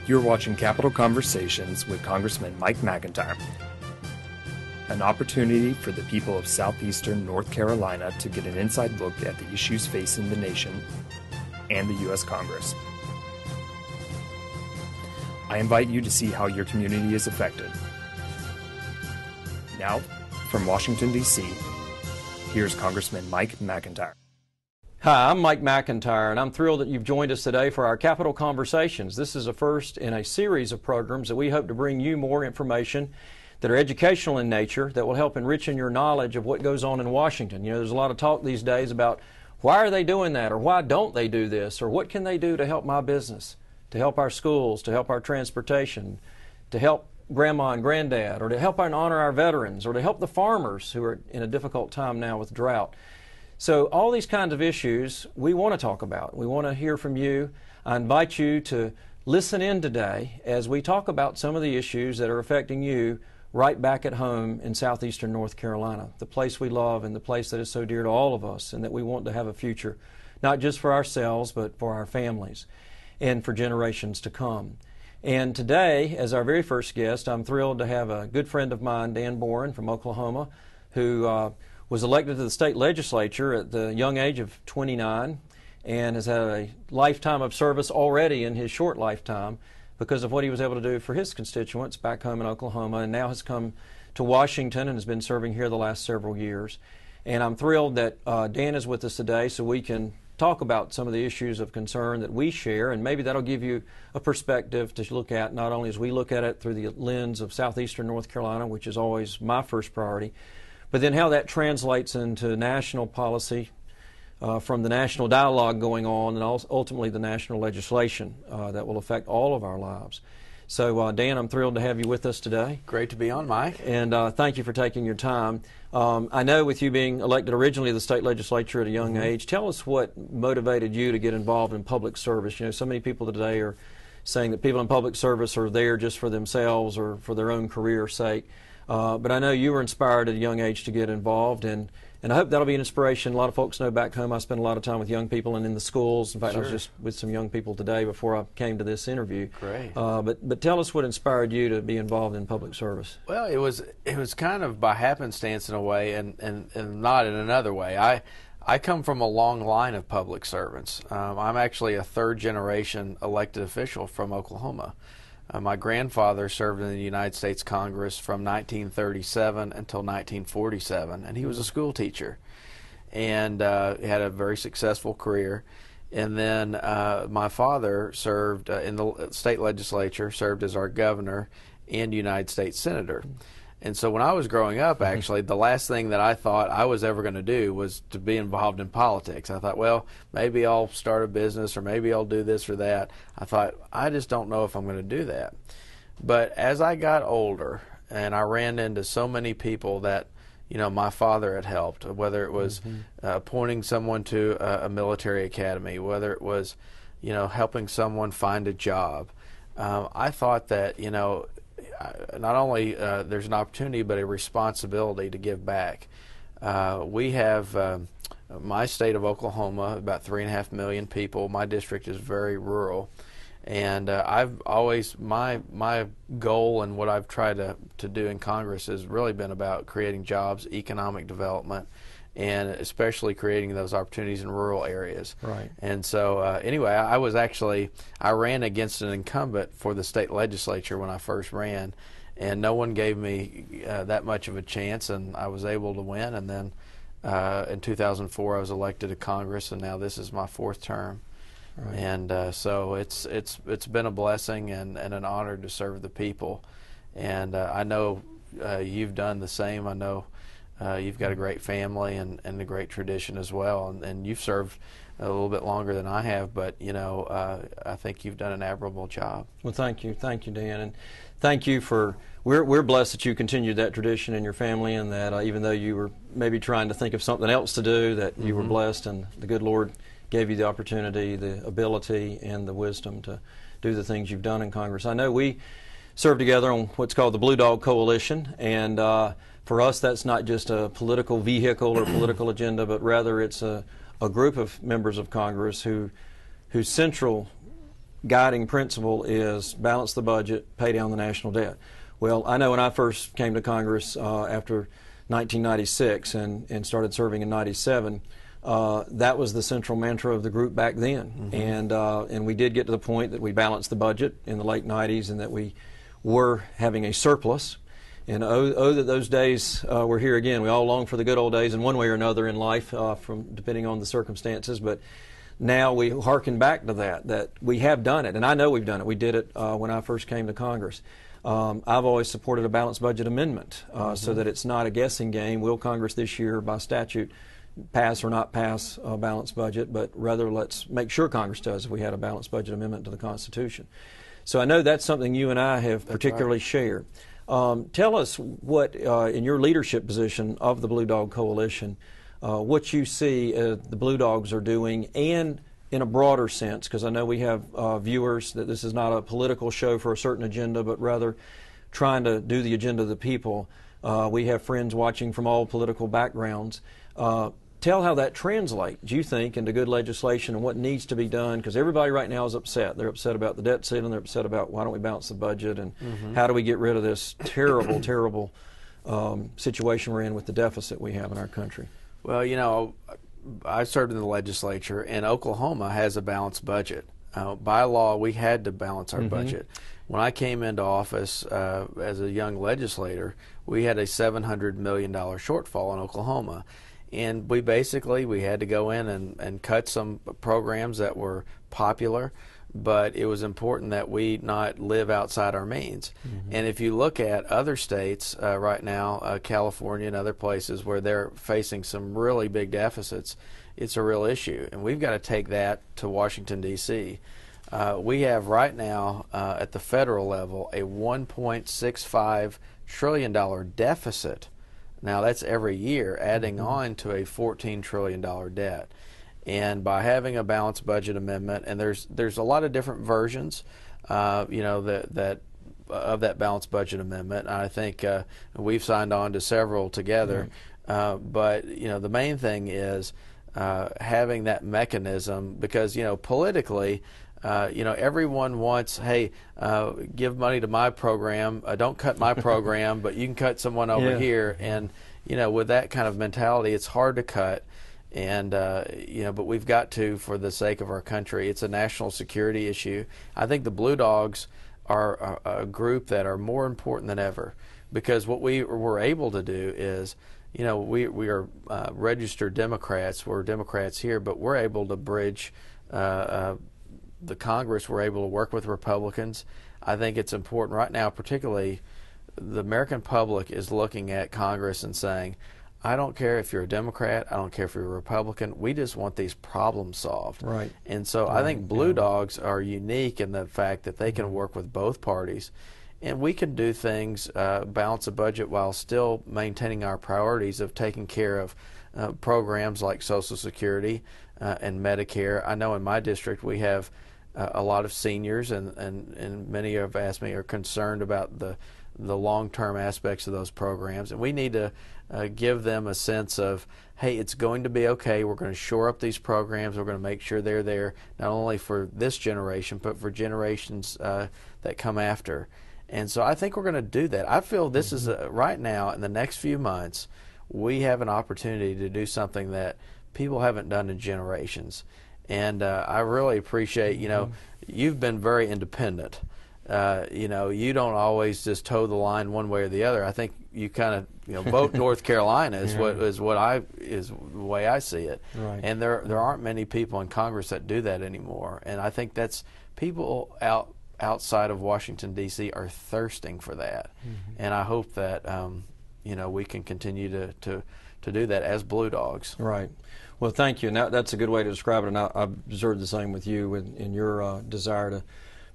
You're watching Capitol Conversations with Congressman Mike McIntyre, an opportunity for the people of southeastern North Carolina to get an inside look at the issues facing the nation and the U.S. Congress. I invite you to see how your community is affected. Now, from Washington, D.C., here's Congressman Mike McIntyre. Hi, I'm Mike McIntyre, and I'm thrilled that you've joined us today for our Capitol Conversations. This is a first in a series of programs that we hope to bring you more information that are educational in nature, that will help enrich your knowledge of what goes on in Washington. You know, there's a lot of talk these days about why are they doing that, or why don't they do this, or what can they do to help my business, to help our schools, to help our transportation, to help grandma and granddad, or to help and honor our veterans, or to help the farmers who are in a difficult time now with drought. So all these kinds of issues we want to talk about. We want to hear from you. I invite you to listen in today as we talk about some of the issues that are affecting you right back at home in southeastern North Carolina, the place we love and the place that is so dear to all of us and that we want to have a future, not just for ourselves, but for our families and for generations to come. And today, as our very first guest, I'm thrilled to have a good friend of mine, Dan Boren from Oklahoma, who was elected to the state legislature at the young age of 29 and has had a lifetime of service already in his short lifetime because of what he was able to do for his constituents back home in Oklahoma, and now has come to Washington and has been serving here the last several years. And I'm thrilled that Dan is with us today so we can talk about some of the issues of concern that we share, and maybe that'll give you a perspective to look at, not only as we look at it through the lens of southeastern North Carolina, which is always my first priority, but then how that translates into national policy from the national dialogue going on and ultimately the national legislation that will affect all of our lives. So, Dan, I'm thrilled to have you with us today. Great to be on, Mike. And thank you for taking your time. I know with you being elected originally to the state legislature at a young age, tell us what motivated you to get involved in public service. You know, so many people today are saying that people in public service are there just for themselves or for their own career's sake. But I know you were inspired at a young age to get involved, and I hope that'll be an inspiration. A lot of folks know back home I spend a lot of time with young people and in the schools. In fact, Sure. I was just with some young people today before I came to this interview. Great. But tell us what inspired you to be involved in public service. Well, it was kind of by happenstance in a way, and not in another way. I come from a long line of public servants. I'm actually a third-generation elected official from Oklahoma. My grandfather served in the United States Congress from 1937 until 1947, and he was a school teacher and had a very successful career. And then my father served in the state legislature, served as our governor and United States Senator. And so when I was growing up, actually, the last thing that I thought I was ever going to do was to be involved in politics. I thought, well, maybe I'll start a business or maybe I'll do this or that. I thought, I just don't know if I'm going to do that. But as I got older and I ran into so many people that, you know, my father had helped, whether it was appointing someone to a military academy, whether it was, you know, helping someone find a job, I thought that, you know, not only there's an opportunity but a responsibility to give back. We have my state of Oklahoma, about 3.5 million people. My district is very rural, and I've always my goal and what I've tried to do in Congress has really been about creating jobs, economic development, and especially creating those opportunities in rural areas. Right. And so anyway, I ran against an incumbent for the state legislature when I first ran, and no one gave me that much of a chance, and I was able to win. And then in 2004 I was elected to Congress, and now this is my fourth term. Right. And so it's been a blessing and an honor to serve the people. And I know you've done the same. I know you've got a great family and a great tradition as well, and you've served a little bit longer than I have, but you know, I think you've done an admirable job. Well, thank you, Dan, and thank you for. We're blessed that you continued that tradition in your family, and that even though you were maybe trying to think of something else to do, that you were blessed, and the good Lord gave you the opportunity, the ability, and the wisdom to do the things you've done in Congress. I know we serve together on what's called the Blue Dog Coalition, and for us, that's not just a political vehicle or political agenda, but rather it's a group of members of Congress whose central guiding principle is balance the budget, pay down the national debt. Well, I know when I first came to Congress after 1996 and started serving in 97, that was the central mantra of the group back then. And we did get to the point that we balanced the budget in the late 90s and that we were having a surplus. And that those days were here again. We all long for the good old days in one way or another in life, depending on the circumstances. But now we hearken back to that we have done it. And I know we've done it. We did it when I first came to Congress. I've always supported a balanced budget amendment so that it's not a guessing game. Will Congress this year, by statute, pass or not pass a balanced budget? But rather, let's make sure Congress does if we had a balanced budget amendment to the Constitution. So I know that's something you and I have particularly shared. Tell us what, in your leadership position of the Blue Dog Coalition, what you see the Blue Dogs are doing, and in a broader sense, because I know we have viewers that this is not a political show for a certain agenda, but rather trying to do the agenda of the people. We have friends watching from all political backgrounds. Tell how that translates, you think, into good legislation and what needs to be done, because everybody right now is upset. They're upset about the debt ceiling. They're upset about why don't we balance the budget, and how do we get rid of this terrible, terrible situation we're in with the deficit we have in our country. Well, you know, I served in the legislature, and Oklahoma has a balanced budget. By law, we had to balance our budget. When I came into office as a young legislator, we had a $700 million shortfall in Oklahoma. And we had to go in and cut some programs that were popular, but it was important that we not live outside our means. And if you look at other states right now, California and other places where they're facing some really big deficits, it's a real issue. And we've got to take that to Washington, D.C. We have right now at the federal level a $1.65 trillion deficit. Now that's every year, adding on to a $14 trillion debt. And by having a balanced budget amendment, and there's a lot of different versions, you know, of that balanced budget amendment. I think we've signed on to several together. But you know, the main thing is having that mechanism, because you know, politically, you know, everyone wants, hey, give money to my program, don't cut my program, but you can cut someone over here. And, you know, with that kind of mentality, it's hard to cut. And, you know, but we've got to, for the sake of our country. It's a national security issue. I think the Blue Dogs are a group that are more important than ever, because what we were able to do is, you know, we are registered Democrats. We're Democrats here, but we're able to bridge the Congress. We're able to work with Republicans. I think it's important right now, particularly the American public is looking at Congress and saying, I don't care if you're a Democrat, I don't care if you're a Republican, we just want these problems solved. Right. And so I think Blue Dogs are unique in the fact that they can work with both parties, and we can do things, balance a budget while still maintaining our priorities of taking care of programs like Social Security and Medicare. I know in my district we have a lot of seniors, and many have asked me, are concerned about the long-term aspects of those programs, and we need to give them a sense of, hey, it's going to be okay. We're going to shore up these programs. We're going to make sure they're there not only for this generation, but for generations that come after. And so I think we're going to do that. I feel this is right now, in the next few months, we have an opportunity to do something that people haven't done in generations. And I really appreciate, you know, you've been very independent. You know, you don't always just toe the line one way or the other. I think you kind of, you know, vote North Carolina is is the way I see it. Right. And there aren't many people in Congress that do that anymore. And I think that's people outside of Washington D.C. are thirsting for that. And I hope that you know, we can continue to do that as Blue Dogs. Right. Well, thank you. And that's a good way to describe it. And I've observed the same with you in your desire to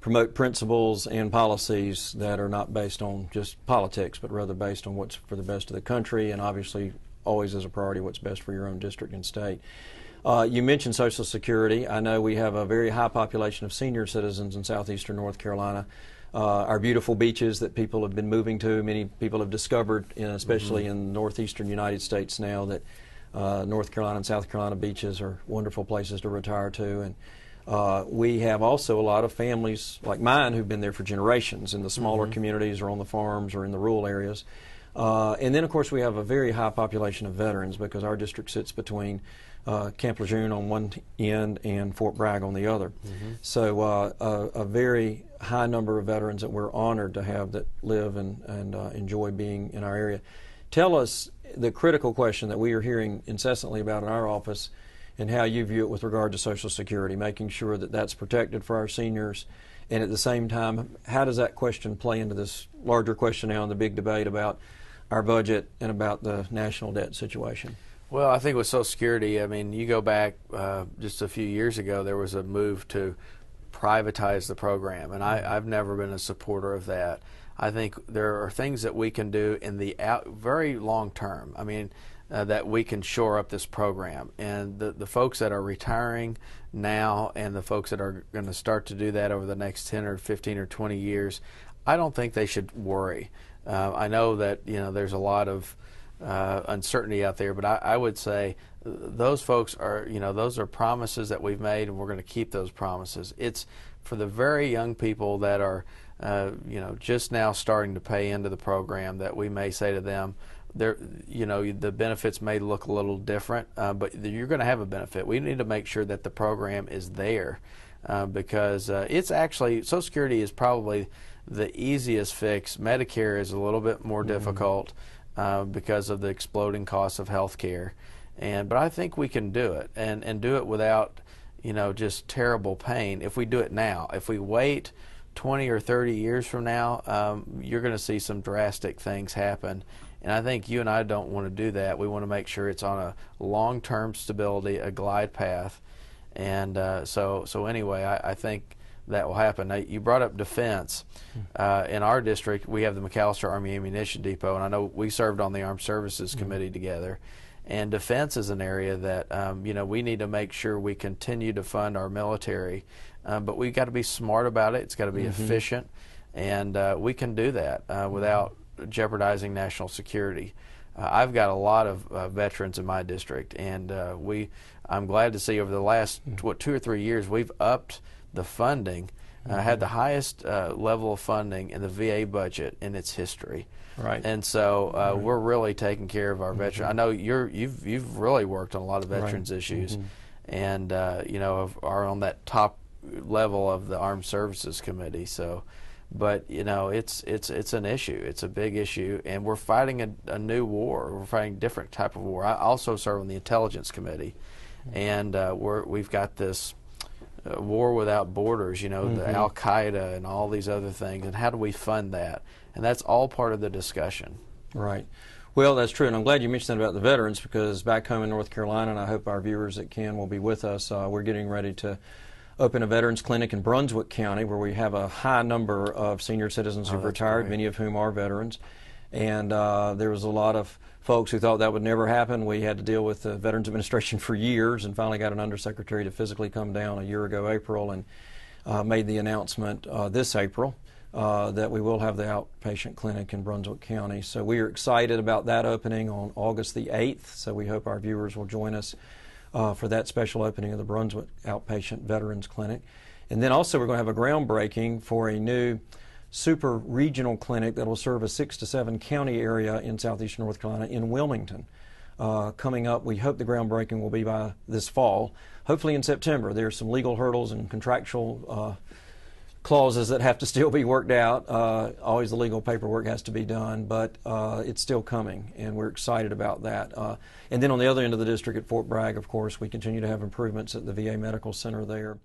promote principles and policies that are not based on just politics, but rather based on what's for the best of the country, and obviously always as a priority what's best for your own district and state. You mentioned Social Security. I know we have a very high population of senior citizens in southeastern North Carolina. Our beautiful beaches that people have been moving to, many people have discovered, especially in the northeastern United States now, that North Carolina and South Carolina beaches are wonderful places to retire to. And We have also a lot of families like mine who've been there for generations in the smaller communities or on the farms or in the rural areas. And then, of course, we have a very high population of veterans because our district sits between Camp Lejeune on one end and Fort Bragg on the other. So a very high number of veterans that we're honored to have that live and enjoy being in our area. Tell us the critical question that we are hearing incessantly about in our office and how you view it with regard to Social Security, making sure that that's protected for our seniors. And at the same time, how does that question play into this larger question now in the big debate about our budget and about the national debt situation? Well, I think with Social Security, I mean, you go back just a few years ago, there was a move to privatize the program, and I've never been a supporter of that. I think there are things that we can do in the very long term. I mean, that we can shore up this program. And the folks that are retiring now and the folks that are going to start to do that over the next 10 or 15 or 20 years, I don't think they should worry. I know that there's a lot of uncertainty out there, but I would say those folks are, those are promises that we've made, and we're going to keep those promises. It's for the very young people that are, just now starting to pay into the program that we may say to them, the benefits may look a little different, but you're going to have a benefit. We need to make sure that the program is there because it's actually, Social Security is probably the easiest fix. Medicare is a little bit more difficult because of the exploding costs of health care. But I think we can do it and do it without, just terrible pain if we do it now. If we wait 20 or 30 years from now, you're going to see some drastic things happen. And I think you and I don't want to do that. We want to make sure it's on a long-term stability, a glide path. And so anyway, I think that will happen. Now, you brought up defense. In our district, we have the McAllister Army Ammunition Depot, and I know we served on the Armed Services Committee together. And defense is an area that we need to make sure we continue to fund our military, but we've got to be smart about it. It's got to be efficient, and we can do that without jeopardizing national security. I've got a lot of veterans in my district, and I'm glad to see over the last 2 or 3 years we've upped the funding, had the highest level of funding in the VA budget in its history. Right. And so we're really taking care of our veterans. I know you've really worked on a lot of veterans issues, and are on that top level of the Armed Services Committee. So, but it's an issue. It's a big issue, and we're fighting a new war. We're fighting a different type of war. I also serve on the Intelligence Committee, and we've got this war without borders, the Al-Qaeda and all these other things, and how do we fund that? And that's all part of the discussion. Right. Well, that's true, and I'm glad you mentioned that about the veterans, because back home in North Carolina, and I hope our viewers that can will be with us, we're getting ready to open a veterans clinic in Brunswick County where we have a high number of senior citizens who've retired, many of whom are veterans. And there was a lot of folks who thought that would never happen. We had to deal with the Veterans Administration for years and finally got an undersecretary to physically come down a year ago, April, and made the announcement this April that we will have the outpatient clinic in Brunswick County. So we are excited about that opening on August the 8th. So we hope our viewers will join us for that special opening of the Brunswick Outpatient Veterans Clinic. And then also we're going to have a groundbreaking for a new super regional clinic that will serve a 6 to 7 county area in southeastern North Carolina in Wilmington. Coming up, we hope the groundbreaking will be by this fall, hopefully in September. There are some legal hurdles and contractual clauses that have to still be worked out. Always the legal paperwork has to be done, but it's still coming, and we're excited about that. And then on the other end of the district at Fort Bragg, of course, we continue to have improvements at the VA Medical Center there.